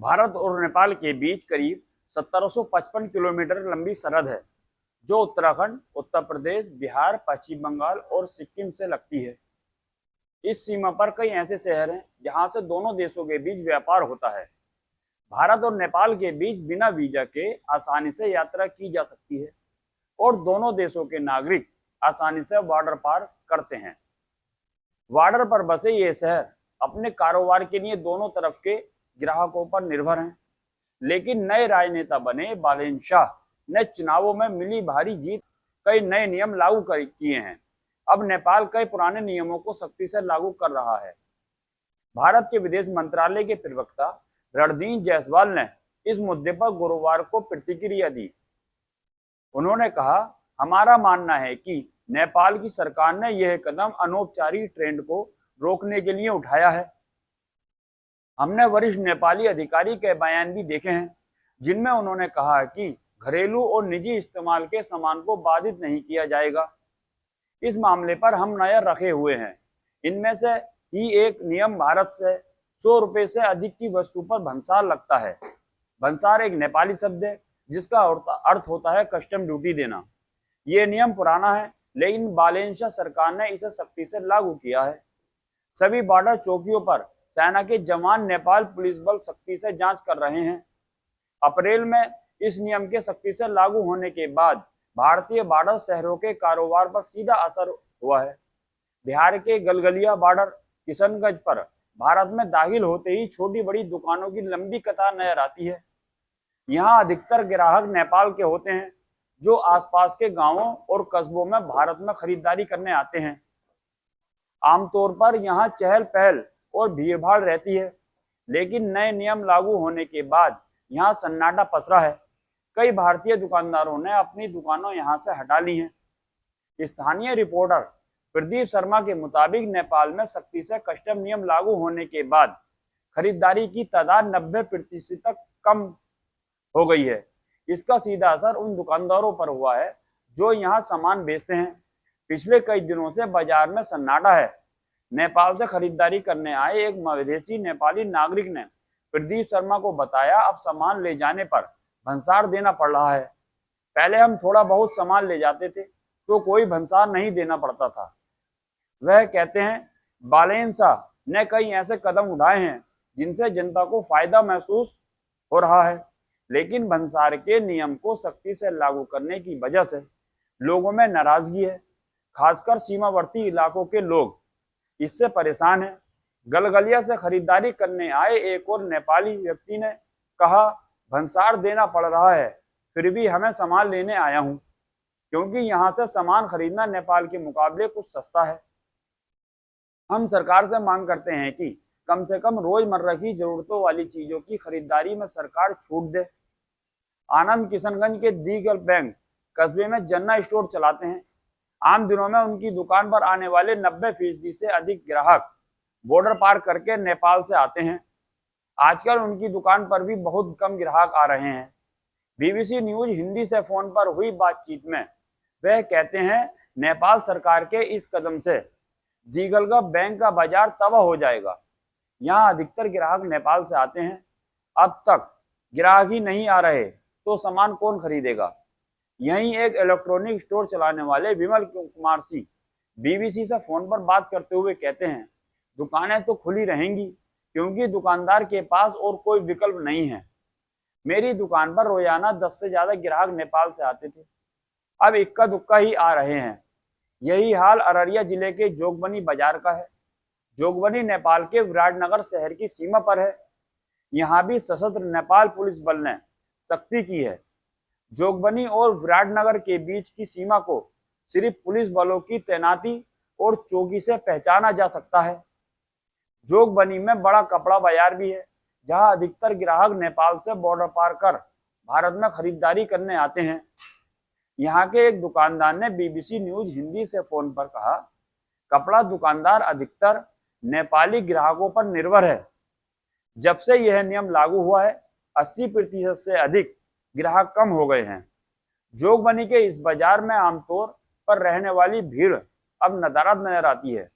भारत और नेपाल के बीच करीब 1755 किलोमीटर लंबी सरहद है, जो उत्तराखंड, उत्तर प्रदेश, बिहार, पश्चिम बंगाल और सिक्किम से लगती है। इस सीमा पर कई ऐसे शहर हैं जहां से दोनों देशों के बीच व्यापार होता है। भारत और नेपाल के बीच बिना वीजा के आसानी से यात्रा की जा सकती है और दोनों देशों के नागरिक आसानी से बॉर्डर पार करते हैं। बॉर्डर पर बसे ये शहर अपने कारोबार के लिए दोनों तरफ के ग्राहकों पर निर्भर हैं। लेकिन नए राजनेता बने बालेन शाह ने चुनावों में मिली भारी जीत कई नए नियम लागू किए हैं। अब नेपाल कई पुराने नियमों को सख्ती से लागू कर रहा है। भारत के विदेश मंत्रालय के प्रवक्ता रणधीर जायसवाल ने इस मुद्दे पर गुरुवार को प्रतिक्रिया दी। उन्होंने कहा, हमारा मानना है कि नेपाल की सरकार ने यह कदम अनौपचारिक ट्रेंड को रोकने के लिए उठाया है। हमने वरिष्ठ नेपाली अधिकारी के बयान भी देखे हैं, जिनमें उन्होंने कहा कि घरेलू और निजी इस्तेमाल के सामान को बाधित नहीं किया जाएगा। इस मामले पर हम नजर रखे हुए हैं। इनमें से ही एक नियम भारत से 100 रुपए से अधिक की वस्तु पर भंसार लगता है। भंसार एक नेपाली शब्द है जिसका अर्थ होता है कस्टम ड्यूटी देना। ये नियम पुराना है, लेकिन बालेन शाह सरकार ने इसे सख्ती से लागू किया है। सभी बॉर्डर चौकियों पर सेना के जवान नेपाल पुलिस बल सख्ती से जांच कर रहे हैं। अप्रैल में इस नियम के सख्ती से लागू होने के बाद भारतीय बॉर्डर शहरों के कारोबार पर सीधा असर हुआ है। बिहार के गलगलिया बॉर्डर किशनगंज पर भारत में दाखिल होते ही छोटी बड़ी दुकानों की लंबी कतार नजर आती है। यहाँ अधिकतर ग्राहक नेपाल के होते हैं, जो आसपास के गांवों और कस्बों में भारत में खरीदारी करने आते हैं। आमतौर पर यहाँ चहल पहल और भीड़भाड़ रहती है, लेकिन नए नियम लागू होने के बाद यहाँ सन्नाटा पसरा है। कई भारतीय दुकानदारों ने अपनी दुकानें यहाँ से हटा ली हैं। स्थानीय रिपोर्टर प्रदीप शर्मा के मुताबिक नेपाल में सख्ती से कस्टम नियम लागू होने के बाद खरीदारी की तादाद 90% तक कम हो गई है। इसका सीधा असर उन दुकानदारों पर हुआ है जो यहाँ सामान बेचते हैं। पिछले कई दिनों से बाजार में सन्नाटा है। नेपाल से खरीदारी करने आए एक विदेशी नेपाली नागरिक ने प्रदीप शर्मा को बताया, अब सामान ले जाने पर भंसार देना पड़ रहा है। पहले हम थोड़ा बहुत सामान ले जाते थे तो कोई भंसार नहीं देना पड़ता था। वह कहते हैं, बालेन शाह ने कई ऐसे कदम उठाए हैं जिनसे जनता को फायदा महसूस हो रहा है, लेकिन भंसार के नियम को सख्ती से लागू करने की वजह से लोगों में नाराजगी है। खासकर सीमावर्ती इलाकों के लोग इससे परेशान हैं। गलगलिया से खरीदारी करने आए एक और नेपाली व्यक्ति ने कहा, भंसार देना पड़ रहा है, फिर भी हमें सामान लेने आया हूं, क्योंकि यहाँ से सामान खरीदना नेपाल के मुकाबले कुछ सस्ता है। हम सरकार से मांग करते हैं कि कम से कम रोजमर्रा की जरूरतों वाली चीजों की खरीदारी में सरकार छूट दे। आनंद किशनगंज के दीगल बैंक कस्बे में जन्ना स्टोर चलाते हैं। आम दिनों में उनकी दुकान पर आने वाले 90% से अधिक ग्राहक बॉर्डर पार करके नेपाल से आते हैं। आजकल उनकी दुकान पर भी बहुत कम ग्राहक आ रहे हैं। बीबीसी न्यूज हिंदी से फोन पर हुई बातचीत में वह कहते हैं, नेपाल सरकार के इस कदम से दीगलगा बैंक का बाजार तबाह हो जाएगा। यहाँ अधिकतर ग्राहक नेपाल से आते हैं। अब तक ग्राहक ही नहीं आ रहे तो सामान कौन खरीदेगा। यहीं एक इलेक्ट्रॉनिक स्टोर चलाने वाले विमल कुमार सिंह बीबीसी से फोन पर बात करते हुए कहते हैं, दुकानें तो खुली रहेंगी क्योंकि दुकानदार के पास और कोई विकल्प नहीं है। मेरी दुकान पर रोजाना 10 से ज्यादा ग्राहक नेपाल से आते थे, अब इक्का दुक्का ही आ रहे हैं। यही हाल अररिया जिले के जोगबनी बाजार का है। जोगबनी नेपाल के विराटनगर शहर की सीमा पर है। यहाँ भी सशस्त्र नेपाल पुलिस बल ने सख्ती की है। जोगबनी और विराटनगर के बीच की सीमा को सिर्फ पुलिस बलों की तैनाती और चौकी से पहचाना जा सकता है। जोगबनी में बड़ा कपड़ा बाजार भी है, जहां अधिकतर ग्राहक नेपाल से बॉर्डर पार कर भारत में खरीदारी करने आते हैं। यहाँ के एक दुकानदार ने बीबीसी न्यूज हिंदी से फोन पर कहा, कपड़ा दुकानदार अधिकतर नेपाली ग्राहकों पर निर्भर है। जब से यह नियम लागू हुआ है, 80% से अधिक ग्राहक कम हो गए हैं। जोगबनी के इस बाजार में आमतौर पर रहने वाली भीड़ अब नदारद नजर आती है।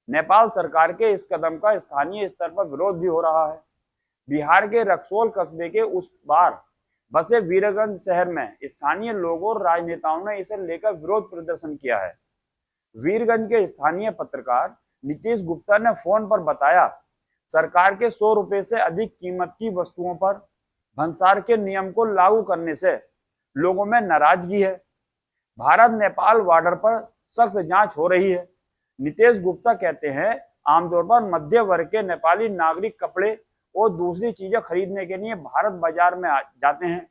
नेपाल सरकार के इस कदम का स्थानीय स्तर पर विरोध भी हो रहा है। बिहार के रक्सौल कस्बे के उस पार बसे वीरगंज शहर में स्थानीय लोगों और राजनेताओं ने इसे लेकर विरोध प्रदर्शन किया है। वीरगंज के स्थानीय पत्रकार नीतीश गुप्ता ने फोन पर बताया, सरकार के 100 रुपए से अधिक कीमत की वस्तुओं पर भंसार के नियम को लागू करने से लोगों में नाराजगी है। भारत नेपाल बॉर्डर पर सख्त जांच हो रही है। नीतीश गुप्ता कहते हैं, आमतौर पर मध्य वर्ग के नेपाली नागरिक कपड़े और दूसरी चीजें खरीदने के लिए भारत बाजार में जाते हैं।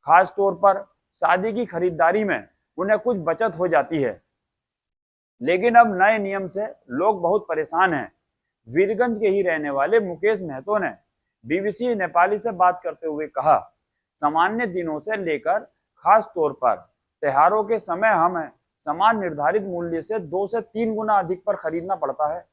खास तौर पर शादी की खरीदारी में उन्हें कुछ बचत हो जाती है, लेकिन अब नए नियम से लोग बहुत परेशान हैं। वीरगंज के ही रहने वाले मुकेश महतो ने बीबीसी नेपाली से बात करते हुए कहा, सामान्य दिनों से लेकर खास तौर पर त्योहारों के समय हमें सामान निर्धारित मूल्य से 2 से 3 गुना अधिक पर खरीदना पड़ता है।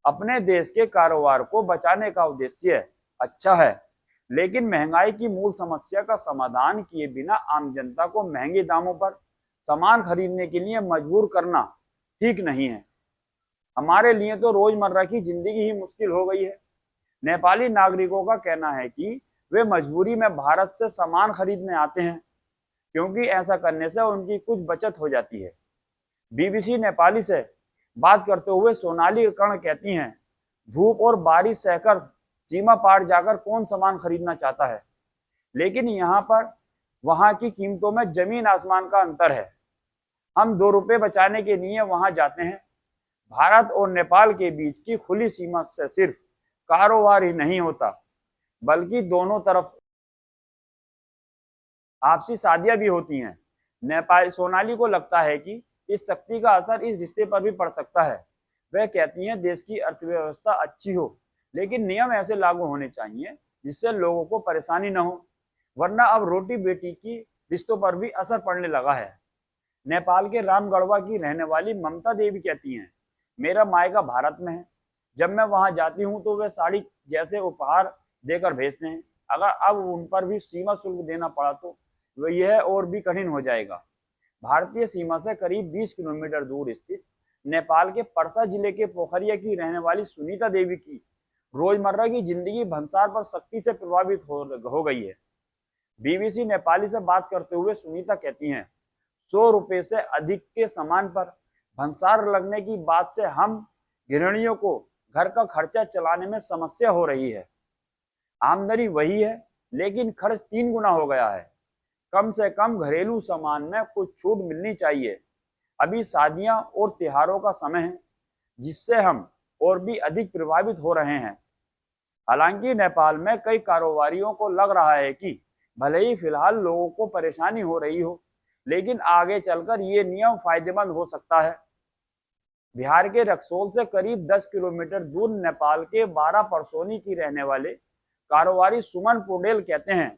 अपने देश के कारोबार को बचाने का उद्देश्य अच्छा है, लेकिन महंगाई की मूल समस्या का समाधान किए बिना आम जनता को महंगे दामों पर सामान खरीदने के लिए मजबूर करना ठीक नहीं है। हमारे लिए तो रोजमर्रा की जिंदगी ही मुश्किल हो गई है। नेपाली नागरिकों का कहना है कि वे मजबूरी में भारत से सामान खरीदने आते हैं, क्योंकि ऐसा करने से उनकी कुछ बचत हो जाती है। बीबीसी नेपाली से बात करते हुए सोनाली कर्ण कहती हैं, धूप और बारिश सहकर सीमा पार जाकर कौन सामान खरीदना चाहता है, लेकिन यहाँ पर वहाँ की कीमतों में जमीन आसमान का अंतर है। हम 2 रुपए बचाने के लिए वहां जाते हैं। भारत और नेपाल के बीच की खुली सीमा से सिर्फ कारोबार ही नहीं होता, बल्कि दोनों तरफ आपसी शादियां भी होती हैं। नेपाल सोनाली को लगता है कि इस शक्ति का असर इस रिश्ते पर भी पड़ सकता है। वह कहती हैं, देश की अर्थव्यवस्था अच्छी हो, लेकिन नियम ऐसे लागू होने चाहिए जिससे लोगों को परेशानी न हो, वरना अब रोटी बेटी की रिश्तों पर भी असर पड़ने लगा है। नेपाल के रामगढ़वा की रहने वाली ममता देवी कहती हैं, मेरा मायका भारत में है। जब मैं वहां जाती हूं तो वे साड़ी जैसे उपहार देकर भेजते हैं। अगर अब उन पर भी सीमा शुल्क देना पड़ा तो यह और भी कठिन हो जाएगा। भारतीय सीमा से करीब 20 किलोमीटर दूर स्थित नेपाल के पर्सा जिले के पोखरिया की रहने वाली सुनीता देवी की रोजमर्रा की जिंदगी भंसार पर सख्ती से प्रभावित हो गई है। बीबीसी नेपाली से बात करते हुए सुनीता कहती हैं, 100 रुपए से अधिक के सामान पर भंसार लगने की बात से हम गृहिणियों को घर का खर्चा चलाने में समस्या हो रही है। आमदनी वही है, लेकिन खर्च 3 गुना हो गया है। कम से कम घरेलू सामान में कुछ छूट मिलनी चाहिए। अभी शादियां और त्योहारों का समय है, जिससे हम और भी अधिक प्रभावित हो रहे हैं। हालांकि नेपाल में कई कारोबारियों को लग रहा है कि भले ही फिलहाल लोगों को परेशानी हो रही हो, लेकिन आगे चलकर ये नियम फायदेमंद हो सकता है। बिहार के रक्सौल से करीब 10 किलोमीटर दूर नेपाल के 12 परसोनी की रहने वाले कारोबारी सुमन पोडेल कहते हैं,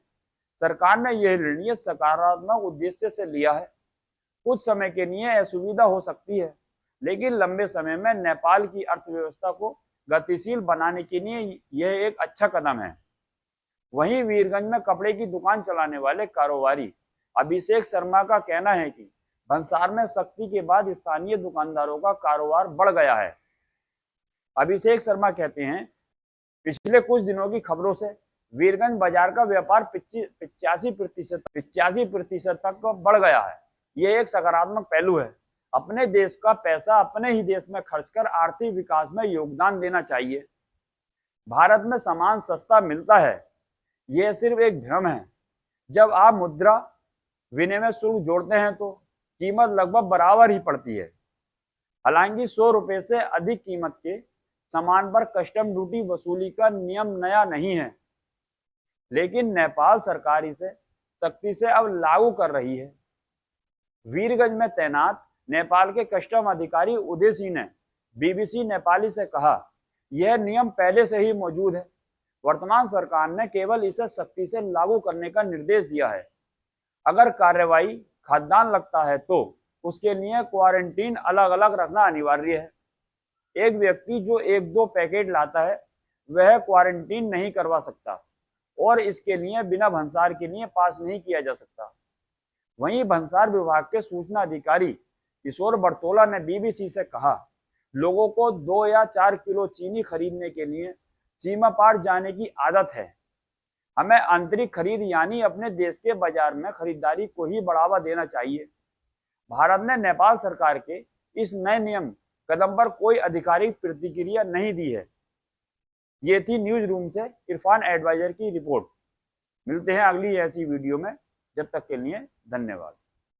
सरकार ने यह निर्णय सकारात्मक उद्देश्य से लिया है। कुछ समय के लिए असुविधा हो सकती है, लेकिन लंबे समय में नेपाल की अर्थव्यवस्था को गतिशील बनाने के लिए यह एक अच्छा कदम है। वहीं वीरगंज में कपड़े की दुकान चलाने वाले कारोबारी अभिषेक शर्मा का कहना है कि भंसार में सख्ती के बाद स्थानीय दुकानदारों का कारोबार बढ़ गया है। अभिषेक शर्मा कहते हैं, पिछले कुछ दिनों की खबरों से वीरगंज बाजार का व्यापार 85% तक बढ़ गया है। यह एक सकारात्मक पहलू है। अपने देश का पैसा अपने ही देश में खर्च कर आर्थिक विकास में योगदान देना चाहिए। भारत में सामान सस्ता मिलता है, यह सिर्फ एक भ्रम है। जब आप मुद्रा विनिमय शुल्क जोड़ते हैं तो कीमत लगभग बराबर ही पड़ती है। हालांकि 100 रुपए से अधिक कीमत के सामान पर कस्टम ड्यूटी वसूली का नियम नया नहीं है, लेकिन नेपाल सरकार इसे सख्ती से अब लागू कर रही है। वीरगंज में तैनात नेपाल के कस्टम अधिकारी उदय सिंह ने बीबीसी नेपाली से कहा, यह नियम पहले से ही मौजूद है। वर्तमान सरकार ने केवल इसे सख्ती से लागू करने का निर्देश दिया है। अगर कार्रवाई खाद्यान्न लगता है तो उसके लिए क्वारंटीन अलग अलग रखना अनिवार्य है। एक व्यक्ति जो 1-2 पैकेट लाता है वह क्वारंटीन नहीं करवा सकता और इसके लिए बिना भंसार के लिए पास नहीं किया जा सकता। वहीं भंसार विभाग के सूचना अधिकारी किशोर बर्तोला ने बीबीसी से कहा, लोगों को 2 या 4 किलो चीनी खरीदने के लिए सीमा पार जाने की आदत है। हमें आंतरिक खरीद यानी अपने देश के बाजार में खरीदारी को ही बढ़ावा देना चाहिए। भारत ने नेपाल सरकार के इस नए नियम कदम पर कोई आधिकारिक प्रतिक्रिया नहीं दी है। ये थी न्यूज रूम से इरफान एडवाइजर की रिपोर्ट। मिलते हैं अगली ऐसी वीडियो में, जब तक के लिए धन्यवाद।